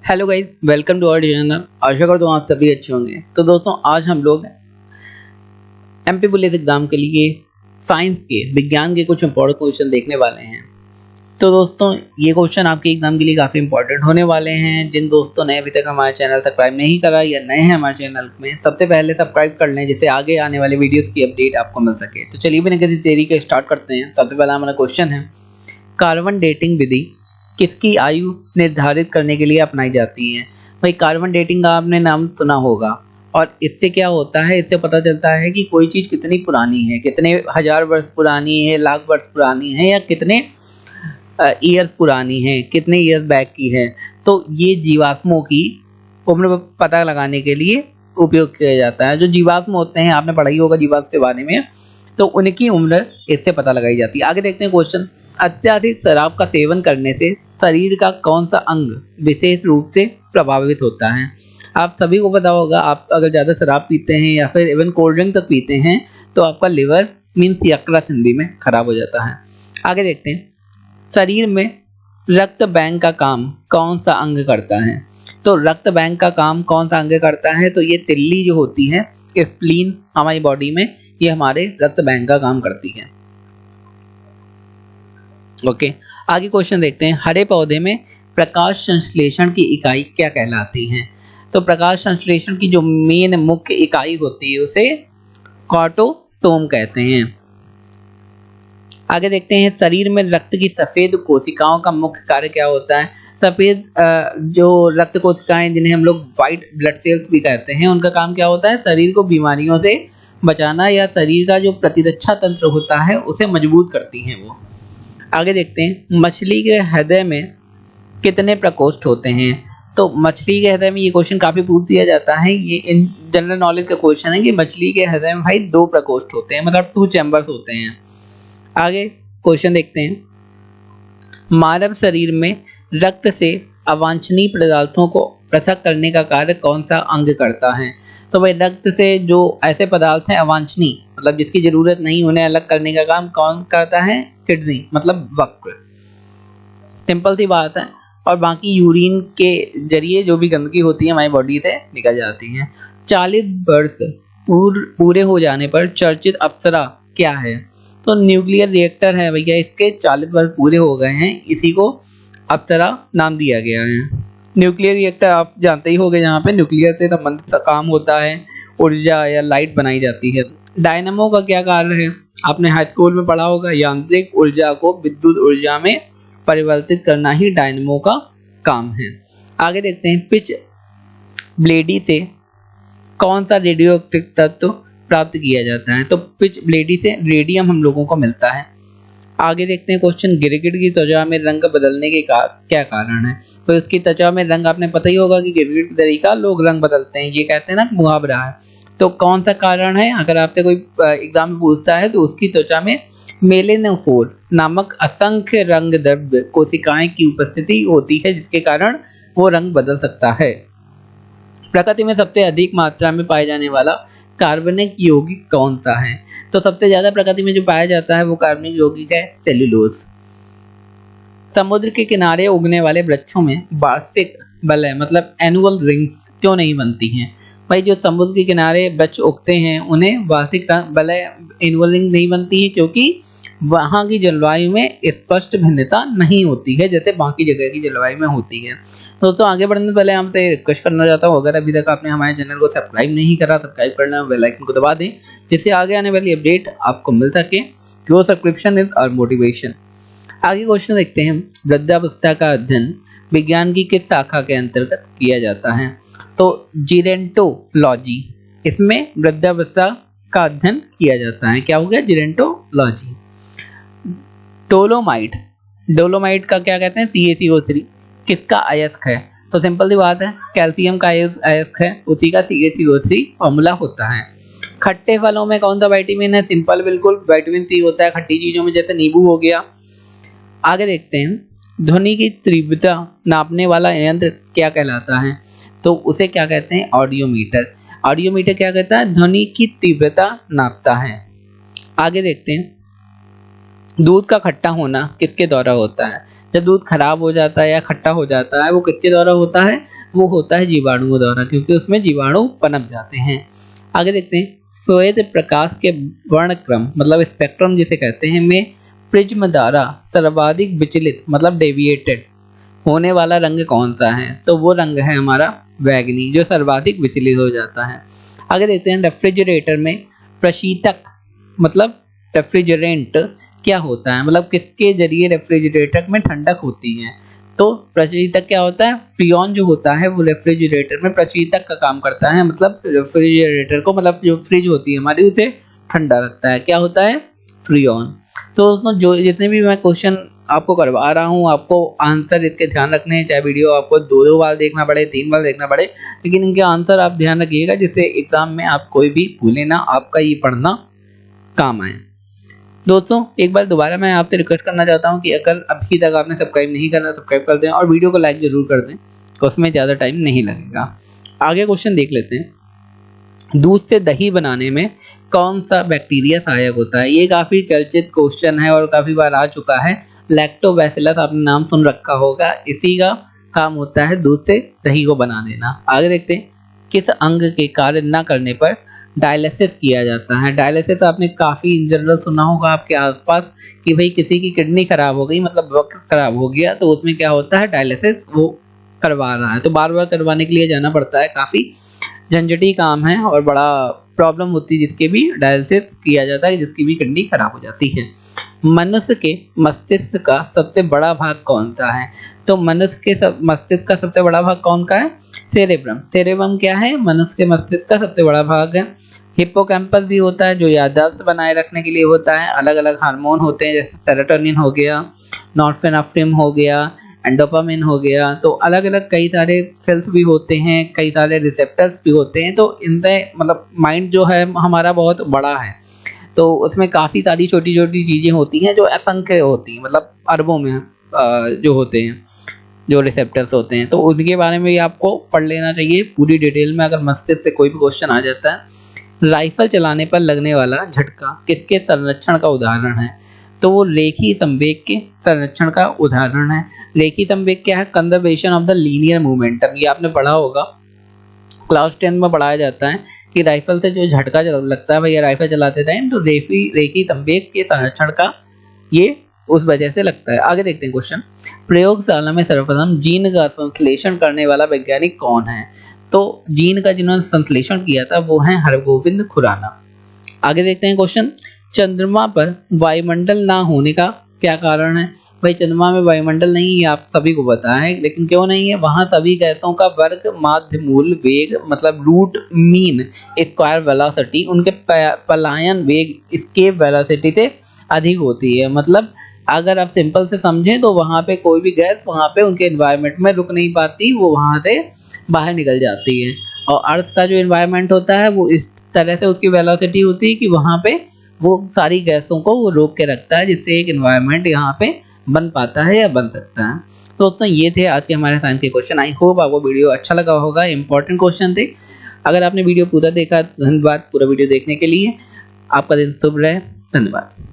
Hello guys, welcome to our channel. आशा करता हूँ आप सभी अच्छे होंगे। तो दोस्तों, आज हम लोग एमपी पुलिस एग्जाम के लिए साइंस के विज्ञान के कुछ इंपॉर्टेंट क्वेश्चन देखने वाले हैं। तो दोस्तों, ये क्वेश्चन आपके एग्जाम के लिए काफ़ी इंपॉर्टेंट होने वाले हैं। जिन दोस्तों ने अभी तक हमारा चैनल सब्सक्राइब नहीं करा या नए हैं हमारे चैनल में, सबसे पहले सब्सक्राइब कर लें जिससे आगे आने वाले वीडियोज़ की अपडेट आपको मिल सके। तो चलिए बिना किसी देरी के स्टार्ट करते हैं। सबसे पहला हमारा क्वेश्चन है, कार्बन डेटिंग विधि किसकी आयु निर्धारित करने के लिए अपनाई जाती है। भाई, कार्बन डेटिंग का आपने नाम सुना होगा, और इससे क्या होता है, इससे पता चलता है कि कोई चीज़ कितनी पुरानी है, कितने हजार वर्ष पुरानी है, लाख वर्ष पुरानी है, या कितने ईयर्स पुरानी है, कितने ईयर्स बैक की है। तो ये जीवाश्मों की उम्र पता लगाने के लिए उपयोग किया जाता है। जो जीवाश्म होते हैं, आपने पढ़ाई होगा जीवाश्म के बारे में, तो उनकी उम्र इससे पता लगाई जाती है। आगे देखते हैं क्वेश्चन, अत्यधिक शराब का सेवन करने से शरीर का कौन सा अंग विशेष रूप से प्रभावित होता है। आप सभी को पता होगा, आप अगर ज़्यादा शराब पीते हैं या फिर इवन कोल्ड ड्रिंक तक पीते हैं तो आपका लिवर मीन्स यकृत हिंदी में खराब हो जाता है। आगे देखते हैं, शरीर में रक्त बैंक का काम कौन सा अंग करता है। तो रक्त बैंक का काम कौन सा अंग करता है, तो ये तिल्ली जो होती है, स्प्लीन हमारी बॉडी में, ये हमारे रक्त बैंक का काम करती है। ओके, आगे क्वेश्चन देखते हैं, हरे पौधे में प्रकाश संश्लेषण की इकाई क्या कहलाती है। तो प्रकाश संश्लेषण की जो मेन मुख्य इकाई होती है उसे कॉटोसोम कहते हैं। आगे देखते हैं, शरीर में रक्त की सफेद कोशिकाओं का मुख्य कार्य क्या होता है। सफेद जो रक्त कोशिकाएं जिन्हें हम लोग व्हाइट ब्लड सेल्स भी कहते हैं, उनका काम क्या होता है, शरीर को बीमारियों से बचाना या शरीर का जो प्रतिरक्षा तंत्र होता है उसे मजबूत करती हैं वो। आगे देखते हैं, मछली के हृदय में कितने प्रकोष्ठ होते हैं। तो मछली के हृदय में, ये क्वेश्चन काफी पूछ दिया जाता है, ये इन जनरल नॉलेज का क्वेश्चन है कि मछली के हृदय में भाई 2 प्रकोष्ठ होते हैं, मतलब 2 चैम्बर्स होते हैं। आगे क्वेश्चन देखते हैं, मानव शरीर में रक्त से अवांछनीय पदार्थों को पृथक करने का कार्य कौन सा अंग करता है। तो भाई, रक्त से जो ऐसे पदार्थ हैं अवांछनीय, मतलब जिसकी जरूरत नहीं, उन्हें अलग करने का काम कौन करता है, किडनी, मतलब वक्र। सिंपल सी बात है। और बाकी यूरिन के जरिए जो भी गंदगी होती है हमारी बॉडी से निकल जाती है। 40 वर्ष पूरे हो जाने पर चर्चित अप्सरा क्या है। तो न्यूक्लियर रिएक्टर है भैया, इसके 40 वर्ष पूरे हो गए हैं, इसी को अप्सरा नाम दिया गया है। न्यूक्लियर रिएक्टर आप जानते ही होंगे, जहाँ पे न्यूक्लियर से संबंधित काम होता है, ऊर्जा या लाइट बनाई जाती है। डायनामो का क्या कार्य है, आपने हाई स्कूल में पढ़ा होगा, यांत्रिक ऊर्जा को विद्युत ऊर्जा में परिवर्तित करना ही डायनामो का काम है। आगे देखते हैं, पिच ब्लेडी से कौन सा रेडियोएक्टिव तत्व प्राप्त किया जाता है। तो पिच ब्लेडी से रेडियम हम लोगों को मिलता है। आगे देखते हैं क्वेश्चन, गिरगिट की त्वचा में रंग बदलने के क्या कारण है। तो उसकी त्वचा में रंग, आपने पता ही होगा कि गिरगिट की तरीका लोग रंग बदलते हैं, ये कहते हैं ना मुहावरा है। तो कौन सा कारण है, अगर आपसे कोई एग्जाम में पूछता है तो उसकी त्वचा में मेलेनोफोर नामक असंख्य रंग द्रव्य कोशिकाएं की उपस्थिति होती है, जिसके कारण वो रंग बदल सकता है। प्रकृति में सबसे अधिक मात्रा में पाए जाने वाला कार्बनिक यौगिक कौन सा है। तो सबसे ज्यादा प्रकृति में जो पाया जाता है वो कार्बनिक यौगिक है सेल्यूलोज। समुद्र के किनारे उगने वाले वृक्षों में वार्षिक बलय मतलब एनुअल रिंग्स क्यों नहीं बनती हैं। भाई, जो समुद्र के किनारे वृक्ष उगते हैं उन्हें वार्षिक बलय एनुअल रिंग नहीं बनती है, क्योंकि वहाँ की जलवायु में स्पष्ट भिन्नता नहीं होती है जैसे बाकी जगह की जलवायु में होती है। दोस्तों, आगे बढ़ने से पहले हमसे रिक्वेस्ट करना चाहता हूँ, अगर अभी तक आपने हमारे चैनल को सब्सक्राइब नहीं करा, सब्सक्राइब करना, बेल आइकन को दबा दें जिससे आगे आने वाली अपडेट आपको मिल सके। Your subscription is our motivation. आगे क्वेश्चन देखते हैं, वृद्धावस्था का अध्ययन विज्ञान की किस शाखा के अंतर्गत किया जाता है। तो जीरेंटोलॉजी, इसमें वृद्धावस्था का अध्ययन किया जाता है। क्या हो गया, जीरेंटोलॉजी। डोलोमाइट का क्या कहते हैं, CaCO3, किसका अयस्क है। तो सिंपल सी बात है, कैल्शियम का अयस्क है, उसी का CaCO3 फॉर्मूला होता है। खट्टे फलों में कौन सा विटामिन है, सिंपल बिल्कुल विटामिन C होता है, खट्टी चीजों में जैसे नींबू हो गया। आगे देखते हैं, ध्वनि की तीव्रता नापने वाला यंत्र क्या कहलाता है। तो उसे क्या कहते हैं, ऑडियोमीटर। ऑडियोमीटर क्या कहता है, ध्वनि की तीव्रता नापता है। आगे देखते हैं, दूध का खट्टा होना किसके द्वारा होता है। जब दूध खराब हो जाता है या खट्टा हो जाता है वो किसके द्वारा होता है, वो होता है जीवाणुओं द्वारा, क्योंकि उसमें जीवाणु पनप जाते हैं। आगे देखते हैं, श्वेत प्रकाश के वर्णक्रम मतलब स्पेक्ट्रम जिसे कहते हैं में प्रिज्म द्वारा सर्वाधिक विचलित मतलब डेविएटेड होने वाला रंग कौन सा है, तो वो रंग है हमारा बैगनी, जो सर्वाधिक विचलित हो जाता है। आगे देखते हैं, रेफ्रिजरेटर में प्रशीतक मतलब रेफ्रिजरेंट क्या होता है, मतलब किसके जरिए रेफ्रिजरेटर में ठंडक होती है, तो प्रशीतक क्या होता है, फ्रीऑन जो होता है वो रेफ्रिजरेटर में प्रशीतक का काम करता है, मतलब रेफ्रिजरेटर को मतलब जो फ्रिज होती है हमारी उसे ठंडा रखता है, क्या होता है, फ्रीऑन। तो दोस्तों जो जितने भी मैं क्वेश्चन आपको करवा रहा हूँ आपको आंसर इसके ध्यान रखने हैं, चाहे वीडियो आपको 2 बार देखना पड़े 3 बार देखना पड़े, लेकिन इनके आंसर आप ध्यान रखिएगा जिससे एग्जाम में आप कोई भी भूले ना, आपका ये पढ़ना काम आए। दोस्तों एक बार दोबारा मैं आपसे रिक्वेस्ट करना चाहता हूँ कि अगर अभी तक आपने सब्सक्राइब नहीं करना सब्सक्राइब कर दें और वीडियो को लाइक जरूर कर दें, तो उसमें ज़्यादा टाइम नहीं लगेगा। आगे क्वेश्चन देख लेते हैं, दूध से दही बनाने में कौन सा बैक्टीरिया सहायक होता है। ये काफ़ी चर्चित क्वेश्चन है और काफ़ी बार आ चुका है। लैक्टोबैसिलस आपने नाम सुन रखा होगा, इसी का काम होता है दूध से दही को बना देना। आगे देखते हैं, किस अंग के कार्य न करने पर डायलिसिस किया जाता है। डायलिसिस आपने काफ़ी इन जनरल सुना होगा आपके आसपास कि भाई किसी की किडनी खराब हो गई मतलब वक्त खराब हो गया, तो उसमें क्या होता है, डायलिसिस वो करवा रहा है, तो बार बार करवाने के लिए जाना पड़ता है, काफ़ी झंझटी काम है और बड़ा प्रॉब्लम होती है जिसके भी डायलिसिस किया जाता है, जिसकी भी किडनी खराब हो जाती है। मनुष्य के मस्तिष्क का सबसे बड़ा भाग कौन सा है, तो मनुष्य के मस्तिष्क का सबसे बड़ा भाग कौन का है, सेरेब्रम। सेरेब्रम क्या है, मनुष्य के मस्तिष्क का सबसे बड़ा भाग है। हिप्पोकैम्पस भी होता है जो याददाश्त बनाए रखने के लिए होता है। अलग अलग हार्मोन होते हैं जैसे सेरोटोनिन हो गया, नॉरपेनेफ्रिन हो गया, एंडोपामिन हो गया, तो अलग अलग कई सारे सेल्स भी होते हैं, कई सारे रिसेप्टर्स भी होते हैं। तो इनसे मतलब माइंड जो है हमारा बहुत बड़ा है, तो उसमें काफ़ी सारी छोटी छोटी चीज़ें होती हैं जो असंख्य होती हैं, मतलब अरबों में जो होते हैं जो रिसेप्टर्स होते हैं, तो उनके बारे में भी आपको पढ़ लेना चाहिए पूरी डिटेल में अगर मस्तिष्क से कोई भी क्वेश्चन आ जाता है। राइफल चलाने पर लगने वाला झटका किसके संरक्षण का उदाहरण है, तो वो रेखी संवेग के संरक्षण का उदाहरण है। रेखी संवेग क्या है, conservation of the linear momentum. ये आपने पढ़ा होगा क्लास 10 में पढ़ाया जाता है कि राइफल से जो झटका लगता है भैया राइफल चलाते टाइम, तो रेखी संवेग के संरक्षण का ये उस वजह से लगता है। आगे देखते हैं क्वेश्चन, प्रयोगशाला में सर्वप्रथम जीन का संश्लेषण करने वाला वैज्ञानिक कौन है, तो जीन का जिन्होंने संश्लेषण किया था वो है हरगोविंद खुराना। आगे देखते हैं क्वेश्चन, चंद्रमा पर वायुमंडल ना होने का क्या कारण है। भाई चंद्रमा में वायुमंडल नहीं है आप सभी को पता है, लेकिन क्यों नहीं है, वहां सभी गैसों का वर्ग माध्य मूल वेग मतलब रूट मीन स्क्वायर वेलोसिटी उनके पलायन वेग एस्केप वेलोसिटी से अधिक होती है। मतलब अगर आप सिंपल से समझें तो वहां पे कोई भी गैस वहां पे उनके एनवायरनमेंट में रुक नहीं पाती, वो वहां से बाहर निकल जाती है। और अर्थ का जो एनवायरनमेंट होता है वो इस तरह से उसकी वेलोसिटी होती है कि वहां पे वो सारी गैसों को वो रोक के रखता है, जिससे एक एनवायरनमेंट यहाँ पे बन पाता है या बन सकता है। तो दोस्तों ये थे आज के हमारे साइंस के क्वेश्चन। आई होप आपको वीडियो अच्छा लगा होगा, इंपॉर्टेंट क्वेश्चन थे। अगर आपने वीडियो पूरा देखा तो धन्यवाद पूरा वीडियो देखने के लिए। आपका दिन शुभ रहे, धन्यवाद।